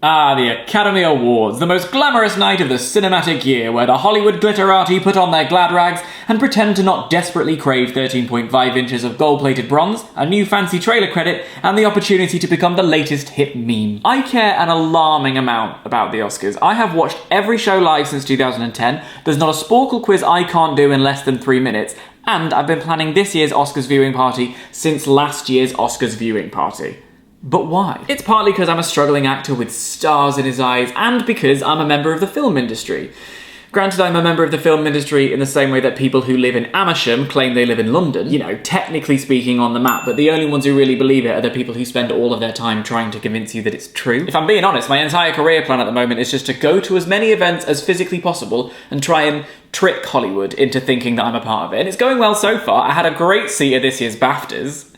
Ah, the Academy Awards, the most glamorous night of the cinematic year, where the Hollywood glitterati put on their glad rags and pretend to not desperately crave 13.5 inches of gold-plated bronze, a new fancy trailer credit, and the opportunity to become the latest hit meme. I care an alarming amount about the Oscars. I have watched every show live since 2010, there's not a Sporkle quiz I can't do in less than 3 minutes, and I've been planning this year's Oscars viewing party since last year's Oscars viewing party. But why? It's partly because I'm a struggling actor with stars in his eyes, and because I'm a member of the film industry. Granted, I'm a member of the film industry in the same way that people who live in Amersham claim they live in London. You know, technically speaking on the map, but the only ones who really believe it are the people who spend all of their time trying to convince you that it's true. If I'm being honest, my entire career plan at the moment is just to go to as many events as physically possible and try and trick Hollywood into thinking that I'm a part of it. And it's going well so far. I had a great seat at this year's BAFTAs.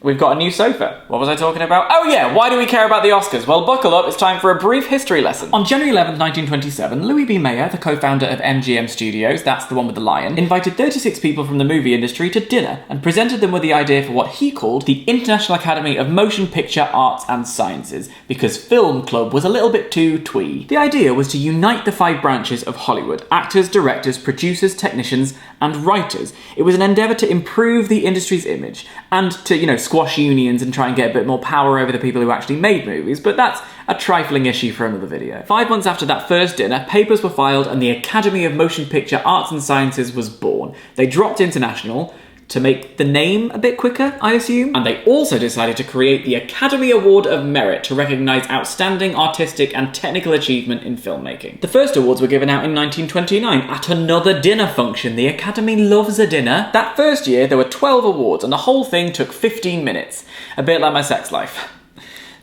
We've got a new sofa. What was I talking about? Oh yeah, why do we care about the Oscars? Well, buckle up, it's time for a brief history lesson. On January 11th, 1927, Louis B. Mayer, the co-founder of MGM Studios, that's the one with the lion, invited 36 people from the movie industry to dinner and presented them with the idea for what he called the International Academy of Motion Picture Arts and Sciences, because Film Club was a little bit too twee. The idea was to unite the 5 branches of Hollywood: actors, directors, producers, technicians, and writers. It was an endeavour to improve the industry's image and to, squash unions and try and get a bit more power over the people who actually made movies, but that's a trifling issue for another video. 5 months after that first dinner, papers were filed and the Academy of Motion Picture Arts and Sciences was born. They dropped international to make the name a bit quicker, I assume, and they also decided to create the Academy Award of Merit to recognise outstanding artistic and technical achievement in filmmaking. The first awards were given out in 1929 at another dinner function. The Academy loves a dinner. That first year there were 12 awards and the whole thing took 15 minutes. A bit like my sex life.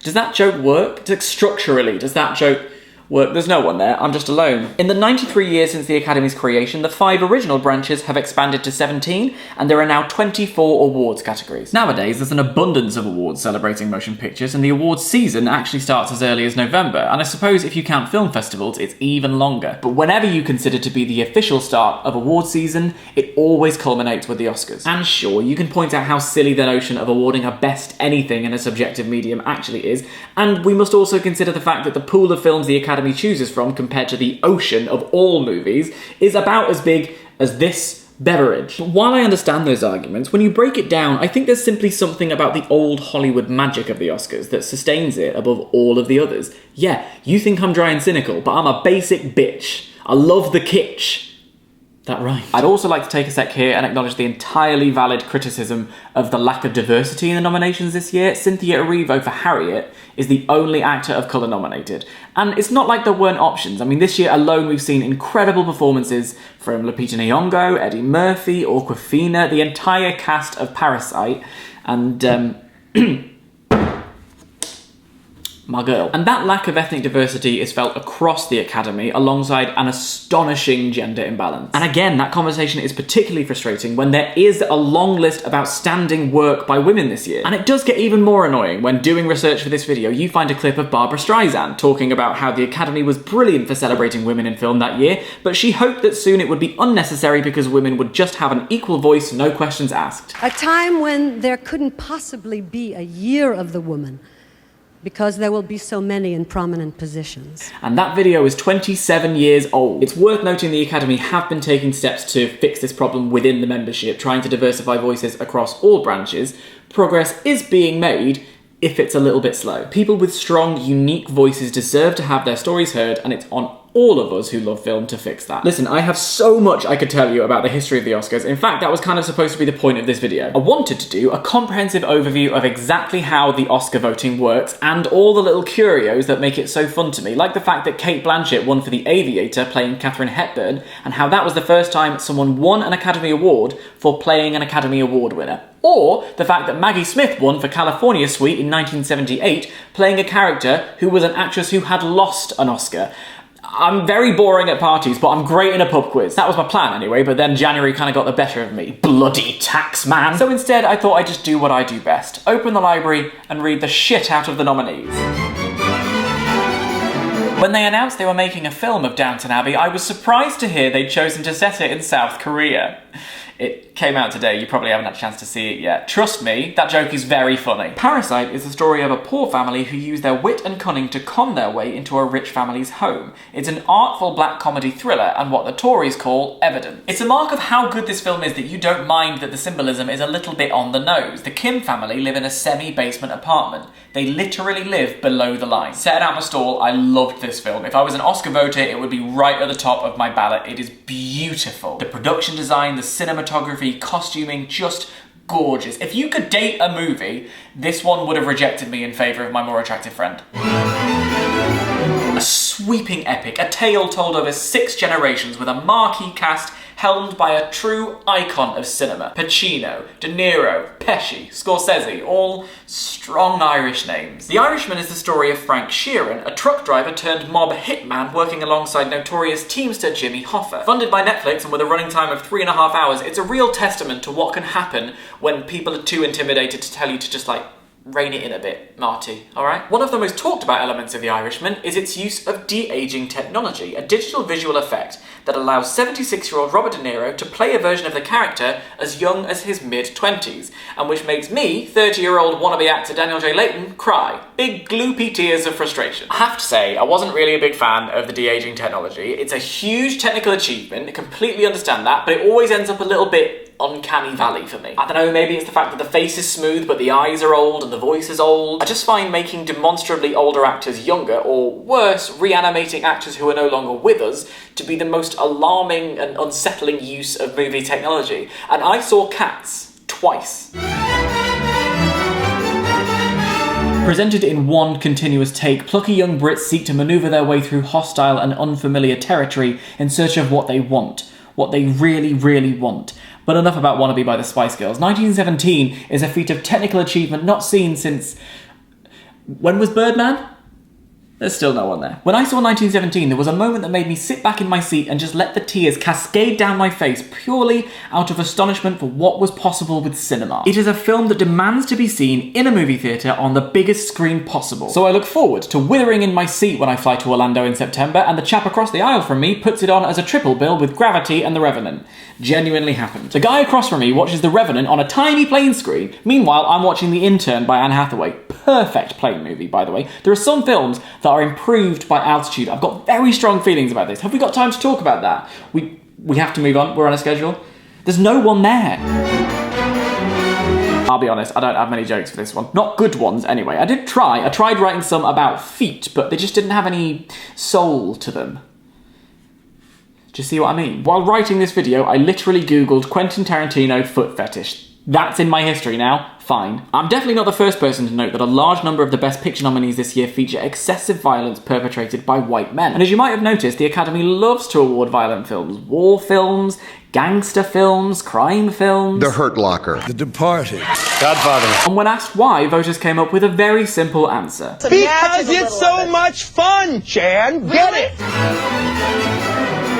Does that joke work? Structurally, does that joke work? There's no one there, I'm just alone. In the 93 years since the Academy's creation, the 5 original branches have expanded to 17, and there are now 24 awards categories. Nowadays, there's an abundance of awards celebrating motion pictures, and the awards season actually starts as early as November, and I suppose if you count film festivals, it's even longer. But whenever you consider to be the official start of awards season, it always culminates with the Oscars. And sure, you can point out how silly the notion of awarding a best anything in a subjective medium actually is, and we must also consider the fact that the pool of films the Academy chooses from compared to the ocean of all movies is about as big as this beverage. But while I understand those arguments, when you break it down, I think there's simply something about the old Hollywood magic of the Oscars that sustains it above all of the others. Yeah, you think I'm dry and cynical, but I'm a basic bitch. I love the kitsch. That right. I'd also like to take a sec here and acknowledge the entirely valid criticism of the lack of diversity in the nominations this year. Cynthia Erivo for Harriet is the only actor of colour nominated. And it's not like there weren't options. I mean, this year alone we've seen incredible performances from Lupita Nyong'o, Eddie Murphy, Awkwafina, the entire cast of Parasite, and my girl. And that lack of ethnic diversity is felt across the Academy alongside an astonishing gender imbalance. And again, that conversation is particularly frustrating when there is a long list of outstanding work by women this year. And it does get even more annoying when doing research for this video, you find a clip of Barbara Streisand talking about how the Academy was brilliant for celebrating women in film that year, but she hoped that soon it would be unnecessary because women would just have an equal voice, no questions asked. A time when there couldn't possibly be a year of the woman, because there will be so many in prominent positions. And that video is 27 years old. It's worth noting the Academy have been taking steps to fix this problem within the membership, trying to diversify voices across all branches. Progress is being made, if it's a little bit slow. People with strong, unique voices deserve to have their stories heard, and it's on all of us who love film to fix that. Listen, I have so much I could tell you about the history of the Oscars. In fact, that was kind of supposed to be the point of this video. I wanted to do a comprehensive overview of exactly how the Oscar voting works and all the little curios that make it so fun to me, like the fact that Cate Blanchett won for The Aviator playing Katharine Hepburn, and how that was the first time someone won an Academy Award for playing an Academy Award winner. Or the fact that Maggie Smith won for California Suite in 1978, playing a character who was an actress who had lost an Oscar. I'm very boring at parties, but I'm great in a pub quiz. That was my plan anyway, but then January kind of got the better of me. Bloody tax man. So instead, I thought I'd just do what I do best. Open the library and read the shit out of the nominees. When they announced they were making a film of Downton Abbey, I was surprised to hear they'd chosen to set it in South Korea. It came out today, you probably haven't had a chance to see it yet. Trust me, that joke is very funny. Parasite is the story of a poor family who use their wit and cunning to con their way into a rich family's home. It's an artful black comedy thriller and what the Tories call evidence. It's a mark of how good this film is that you don't mind that the symbolism is a little bit on the nose. The Kim family live in a semi-basement apartment. They literally live below the line. Set out my stall, I loved this film. If I was an Oscar voter, it would be right at the top of my ballot. It is beautiful. The production design, the cinematography, costuming, just gorgeous. If you could date a movie, this one would have rejected me in favour of my more attractive friend. A sweeping epic, a tale told over 6 generations with a marquee cast helmed by a true icon of cinema. Pacino, De Niro, Pesci, Scorsese, all strong Irish names. The Irishman is the story of Frank Sheeran, a truck driver turned mob hitman working alongside notorious Teamster Jimmy Hoffa. Funded by Netflix and with a running time of 3.5 hours, it's a real testament to what can happen when people are too intimidated to tell you to just rein it in a bit, Marty, alright? One of the most talked about elements of The Irishman is its use of de-aging technology, a digital visual effect that allows 76-year-old Robert De Niro to play a version of the character as young as his mid-20s, and which makes me, 30-year-old wannabe actor Daniel J. Layton, cry. Big gloopy tears of frustration. I have to say, I wasn't really a big fan of the de-aging technology. It's a huge technical achievement, I completely understand that, but it always ends up a little bit uncanny valley for me. I don't know, maybe it's the fact that the face is smooth but the eyes are old and the voice is old. I just find making demonstrably older actors younger, or worse, reanimating actors who are no longer with us, to be the most alarming and unsettling use of movie technology. And I saw Cats twice. Presented in one continuous take, plucky young Brits seek to manoeuvre their way through hostile and unfamiliar territory in search of what they want. What they really, really want. But enough about Wannabe by the Spice Girls. 1917 is a feat of technical achievement not seen since... When was Birdman? There's still no one there. When I saw 1917, there was a moment that made me sit back in my seat and just let the tears cascade down my face purely out of astonishment for what was possible with cinema. It is a film that demands to be seen in a movie theatre on the biggest screen possible. So I look forward to withering in my seat when I fly to Orlando in September and the chap across the aisle from me puts it on as a triple bill with Gravity and The Revenant. Genuinely happened. The guy across from me watches The Revenant on a tiny plane screen. Meanwhile, I'm watching The Intern by Anne Hathaway. Perfect plane movie, by the way. There are some films that are improved by altitude. I've got very strong feelings about this. Have we got time to talk about that? We have to move on. We're on a schedule. There's no one there. I'll be honest, I don't have many jokes for this one. Not good ones, anyway. I tried writing some about feet, but they just didn't have any soul to them. Do you see what I mean? While writing this video, I literally googled Quentin Tarantino foot fetish. That's in my history now. Fine. I'm definitely not the first person to note that a large number of the Best Picture nominees this year feature excessive violence perpetrated by white men. And as you might have noticed, the Academy loves to award violent films. War films, gangster films, crime films. The Hurt Locker. The Departed. Godfather. And when asked why, voters came up with a very simple answer. Because it's so much fun, Chan. Get it?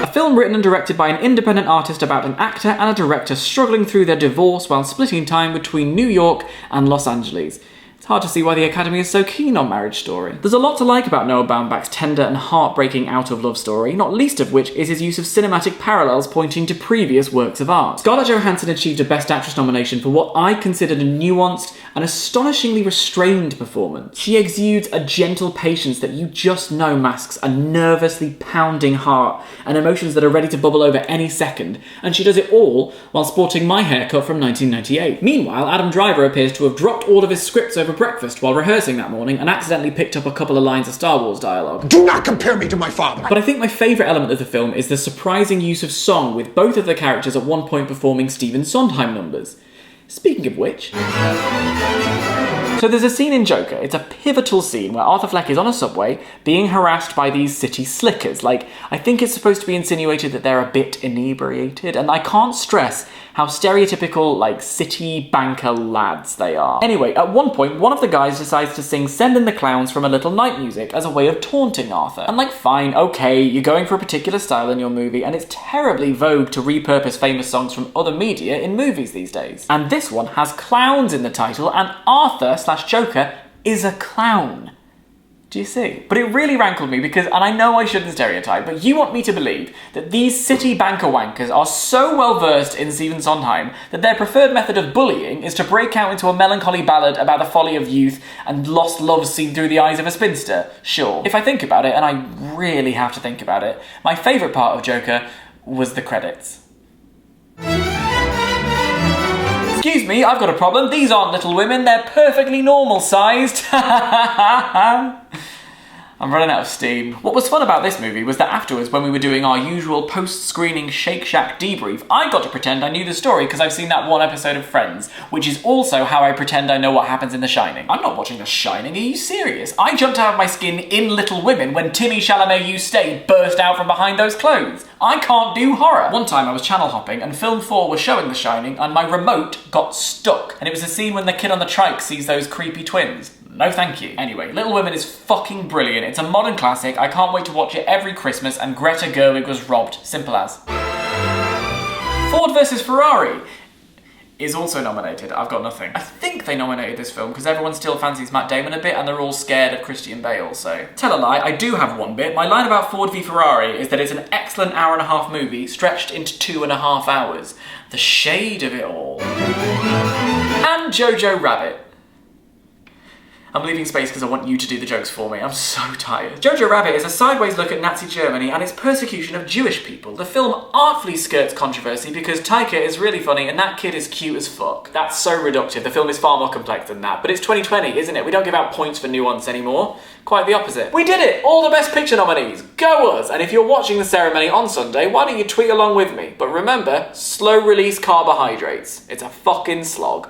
A film written and directed by an independent artist about an actor and a director struggling through their divorce while splitting time between New York and Los Angeles. It's hard to see why the Academy is so keen on Marriage Story. There's a lot to like about Noah Baumbach's tender and heartbreaking out-of-love story, not least of which is his use of cinematic parallels pointing to previous works of art. Scarlett Johansson achieved a Best Actress nomination for what I considered a nuanced and astonishingly restrained performance. She exudes a gentle patience that you just know masks a nervously pounding heart and emotions that are ready to bubble over any second, and she does it all while sporting my haircut from 1998. Meanwhile, Adam Driver appears to have dropped all of his scripts over breakfast while rehearsing that morning and accidentally picked up a couple of lines of Star Wars dialogue. Do not compare me to my father! But I think my favourite element of the film is the surprising use of song, with both of the characters at one point performing Stephen Sondheim numbers. Speaking of which... So there's a scene in Joker. It's a pivotal scene where Arthur Fleck is on a subway being harassed by these city slickers. I think it's supposed to be insinuated that they're a bit inebriated, and I can't stress how stereotypical, city banker lads they are. Anyway, at one point, one of the guys decides to sing Send in the Clowns from A Little Night Music as a way of taunting Arthur. And fine, okay, you're going for a particular style in your movie, and it's terribly vogue to repurpose famous songs from other media in movies these days. And this one has clowns in the title, and Arthur/Joker is a clown. Do you see? But it really rankled me because, and I know I shouldn't stereotype, but you want me to believe that these city banker wankers are so well versed in Stephen Sondheim that their preferred method of bullying is to break out into a melancholy ballad about the folly of youth and lost love seen through the eyes of a spinster. Sure. If I think about it, and I really have to think about it, my favourite part of Joker was the credits. Excuse me, I've got a problem. These aren't Little Women, they're perfectly normal sized. I'm running out of steam. What was fun about this movie was that afterwards, when we were doing our usual post-screening Shake Shack debrief, I got to pretend I knew the story because I've seen that one episode of Friends, which is also how I pretend I know what happens in The Shining. I'm not watching The Shining, are you serious? I jumped out of my skin in Little Women when Timmy Chalamet You Stay burst out from behind those clothes. I can't do horror. One time I was channel hopping and Film 4 was showing The Shining and my remote got stuck. And it was the scene when the kid on the trike sees those creepy twins. No thank you. Anyway, Little Women is fucking brilliant. It's a modern classic. I can't wait to watch it every Christmas, and Greta Gerwig was robbed. Simple as. Ford vs Ferrari is also nominated. I've got nothing. I think they nominated this film because everyone still fancies Matt Damon a bit and they're all scared of Christian Bale, so... Tell a lie, I do have one bit. My line about Ford v Ferrari is that it's an excellent hour-and-a-half movie stretched into 2.5 hours. The shade of it all. And Jojo Rabbit. I'm leaving space because I want you to do the jokes for me. I'm so tired. Jojo Rabbit is a sideways look at Nazi Germany and its persecution of Jewish people. The film artfully skirts controversy because Taika is really funny and that kid is cute as fuck. That's so reductive. The film is far more complex than that. But it's 2020, isn't it? We don't give out points for nuance anymore. Quite the opposite. We did it! All the Best Picture nominees! Go us! And if you're watching the ceremony on Sunday, why don't you tweet along with me? But remember, slow release carbohydrates. It's a fucking slog.